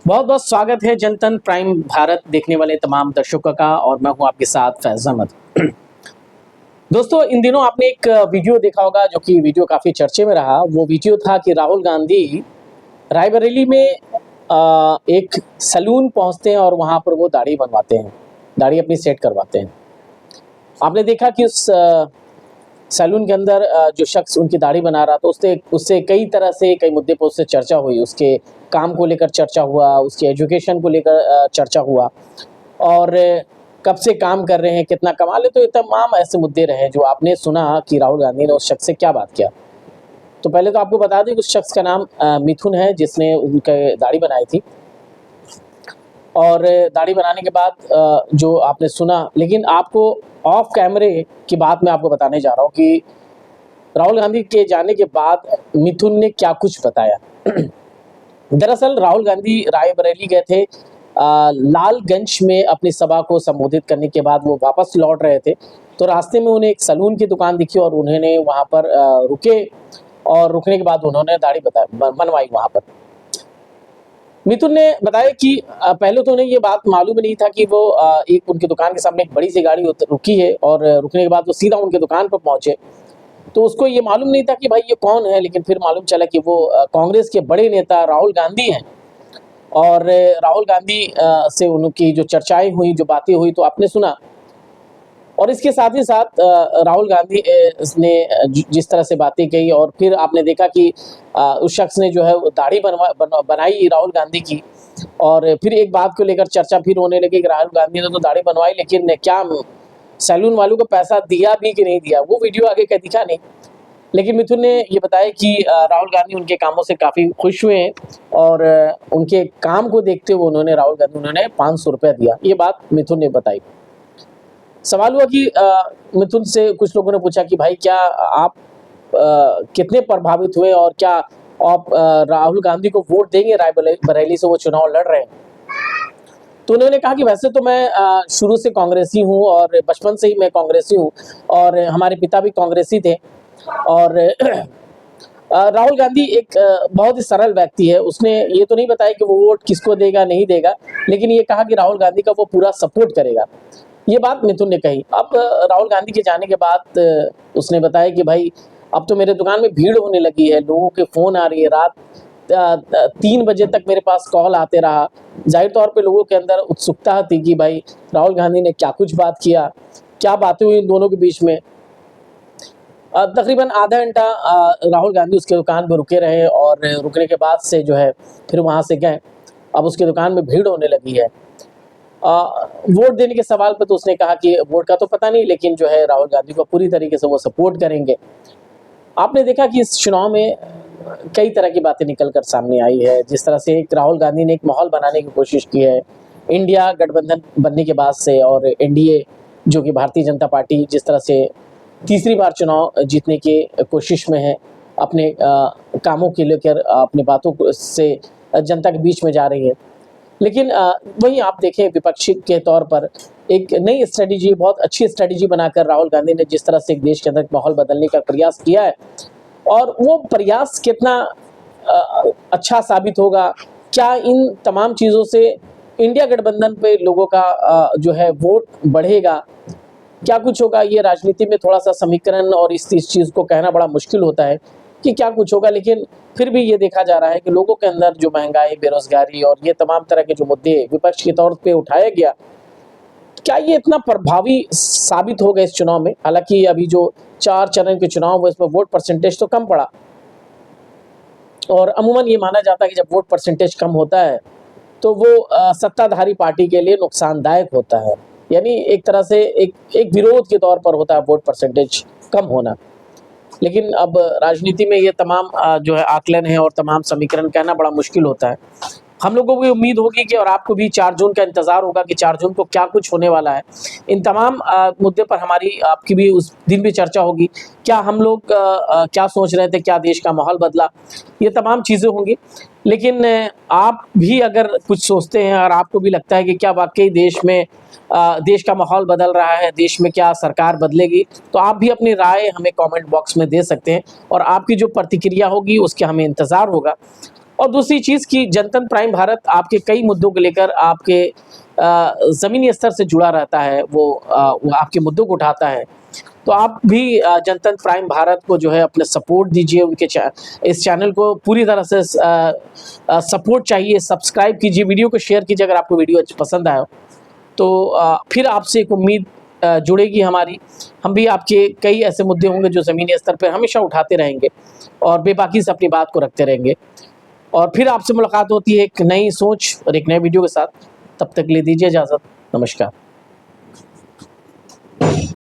बहुत बहुत स्वागत है जनतन प्राइम भारत देखने वाले तमाम दर्शकों का। और मैं हूं आपके साथ फैज अहमद। दोस्तों, इन दिनों आपने एक वीडियो देखा होगा जो कि वीडियो काफ़ी चर्चे में रहा। वो वीडियो था कि राहुल गांधी रायबरेली में एक सैलून पहुंचते हैं और वहां पर वो दाढ़ी बनवाते हैं, दाढ़ी अपनी सेट करवाते हैं। आपने देखा कि उस सैलून के अंदर जो शख्स उनकी दाढ़ी बना रहा था उससे उससे कई तरह से कई मुद्दे पर उससे चर्चा हुई। उसके काम को लेकर चर्चा हुआ, उसके एजुकेशन को लेकर चर्चा हुआ, और कब से काम कर रहे हैं, कितना कमा ले, तो ये तमाम ऐसे मुद्दे रहे जो आपने सुना कि राहुल गांधी ने उस शख्स से क्या बात किया। तो पहले तो आपको बता दें कि उस शख्स का नाम मिथुन है, जिसने उनके दाढ़ी बनाई थी। और दाढ़ी बनाने के बाद जो आपने सुना, लेकिन आपको ऑफ कैमरे की बात मैं आपको बताने जा रहा हूँ कि राहुल गांधी के जाने के बाद मिथुन ने क्या कुछ बताया। दरअसल राहुल गांधी रायबरेली गए थे, लालगंज में अपनी सभा को संबोधित करने के बाद वो वापस लौट रहे थे। तो रास्ते में उन्हें एक सैलून की दुकान दिखी और उन्होंने वहाँ पर रुके, और रुकने के बाद उन्होंने दाढ़ी बनवाई वहाँ पर। मिथुन ने बताया कि पहले तो उन्हें ये बात मालूम नहीं था कि वो एक उनकी दुकान के सामने एक बड़ी सी गाड़ी रुकी है, और रुकने के बाद वो सीधा उनकी दुकान पर पहुंचे। तो उसको ये मालूम नहीं था कि भाई ये कौन है, लेकिन फिर मालूम चला कि वो कांग्रेस के बड़े नेता राहुल गांधी हैं। और राहुल गांधी से उनकी जो चर्चाएं हुई, जो बातें हुई, तो आपने सुना। और इसके साथ ही साथ राहुल गांधी ने जिस तरह से बातें कही, और फिर आपने देखा कि उस शख्स ने जो है दाढ़ी बनाई राहुल गांधी की। और फिर एक बात को लेकर चर्चा फिर होने लगी कि राहुल गांधी ने तो दाढ़ी बनवाई, लेकिन क्या सैलून वालों को पैसा दिया भी कि नहीं दिया, वो वीडियो आगे का दिखा नहीं। लेकिन मिथुन ने ये बताया कि राहुल गांधी उनके कामों से काफ़ी खुश हुए हैं, और उनके काम को देखते हुए उन्होंने 500 रुपया दिया। ये बात मिथुन ने बताई। सवाल हुआ कि मिथुन से कुछ लोगों ने पूछा कि भाई क्या आप कितने प्रभावित हुए, और क्या आप राहुल गांधी को वोट देंगे? रायबरेली से वो चुनाव लड़ रहे हैं। तो उन्होंने कहा कि वैसे तो मैं शुरू से कांग्रेसी हूँ, और बचपन से ही मैं कांग्रेसी हूँ, और हमारे पिता भी कांग्रेसी थे। और राहुल गांधी एक बहुत ही सरल व्यक्ति है। उसने ये तो नहीं बताया कि वो वोट किसको देगा नहीं देगा, लेकिन ये कहा कि राहुल गांधी का वो पूरा सपोर्ट करेगा। ये बात मिथुन ने कही। अब राहुल गांधी के जाने के बाद उसने बताया कि भाई अब तो मेरे दुकान में भीड़ होने लगी है, लोगों के फ़ोन आ रही है, रात 3 बजे तक मेरे पास कॉल आते रहा। जाहिर तौर पे लोगों के अंदर उत्सुकता थी कि भाई राहुल गांधी ने क्या कुछ बात किया, क्या बातें हुई इन दोनों के बीच में। तकरीबन आधा घंटा राहुल गांधी उसके दुकान पर रुके रहे, और रुकने के बाद से जो है फिर वहाँ से गए। अब उसके दुकान में भीड़ होने लगी है। वोट देने के सवाल पर तो उसने कहा कि वोट का तो पता नहीं, लेकिन जो है राहुल गांधी को पूरी तरीके से वो सपोर्ट करेंगे। आपने देखा कि इस चुनाव में कई तरह की बातें निकल कर सामने आई है। जिस तरह से एक राहुल गांधी ने एक माहौल बनाने की कोशिश की है इंडिया गठबंधन बनने के बाद से, और एनडीए जो कि भारतीय जनता पार्टी जिस तरह से तीसरी बार चुनाव जीतने की कोशिश में है, अपने कामों के लेकर अपनी बातों से जनता के बीच में जा रही है। लेकिन वहीं आप देखें विपक्षी के तौर पर एक नई स्ट्रेटेजी, बहुत अच्छी स्ट्रेटेजी बनाकर राहुल गांधी ने जिस तरह से एक देश के अंदर माहौल बदलने का प्रयास किया है, और वो प्रयास कितना अच्छा साबित होगा, क्या इन तमाम चीज़ों से इंडिया गठबंधन पे लोगों का जो है वोट बढ़ेगा, क्या कुछ होगा, ये राजनीति में थोड़ा सा समीकरण और इस चीज़ को कहना बड़ा मुश्किल होता है कि क्या कुछ होगा। लेकिन फिर भी ये देखा जा रहा है कि लोगों के अंदर जो महंगाई, बेरोजगारी और ये तमाम तरह के जो मुद्दे विपक्ष के तौर पे उठाया गया, क्या ये इतना प्रभावी साबित होगा इस चुनाव में? हालांकि अभी जो 4 चरण के चुनाव हुए इसमें वोट परसेंटेज तो कम पड़ा, और अमूमन ये माना जाता है कि जब वोट परसेंटेज कम होता है तो वो सत्ताधारी पार्टी के लिए नुकसानदायक होता है। यानी एक तरह से एक विरोध के तौर पर होता है वोट परसेंटेज कम होना। लेकिन अब राजनीति में ये तमाम जो है आकलन है और तमाम समीकरण कहना बड़ा मुश्किल होता है। हम लोगों को उम्मीद होगी कि, और आपको भी 4 जून का इंतज़ार होगा कि 4 जून को क्या कुछ होने वाला है। इन तमाम मुद्दे पर हमारी आपकी भी उस दिन भी चर्चा होगी। क्या हम लोग क्या सोच रहे थे, क्या देश का माहौल बदला, ये तमाम चीज़ें होंगी। लेकिन आप भी अगर कुछ सोचते हैं और आपको भी लगता है कि क्या वाक़ई देश का माहौल बदल रहा है, देश में क्या सरकार बदलेगी, तो आप भी अपनी राय हमें कमेंट बॉक्स में दे सकते हैं, और आपकी जो प्रतिक्रिया होगी उसका हमें इंतज़ार होगा। और दूसरी चीज़ कि जनतंत्र प्राइम भारत आपके कई मुद्दों को लेकर आपके ज़मीनी स्तर से जुड़ा रहता है, वो आपके मुद्दों को उठाता है। तो आप भी जनतंत्र प्राइम भारत को जो है अपने सपोर्ट दीजिए, उनके इस चैनल को पूरी तरह से सपोर्ट चाहिए, सब्सक्राइब कीजिए, वीडियो को शेयर कीजिए अगर आपको वीडियो पसंद आया हो। तो फिर आपसे एक उम्मीद जुड़ेगी हमारी। हम भी आपके कई ऐसे मुद्दे होंगे जो ज़मीनी स्तर पर हमेशा उठाते रहेंगे और बेबाकी से अपनी बात को रखते रहेंगे। और फिर आपसे मुलाकात होती है एक नई सोच और एक नए वीडियो के साथ। तब तक के लिए दीजिए इजाज़त। नमस्कार।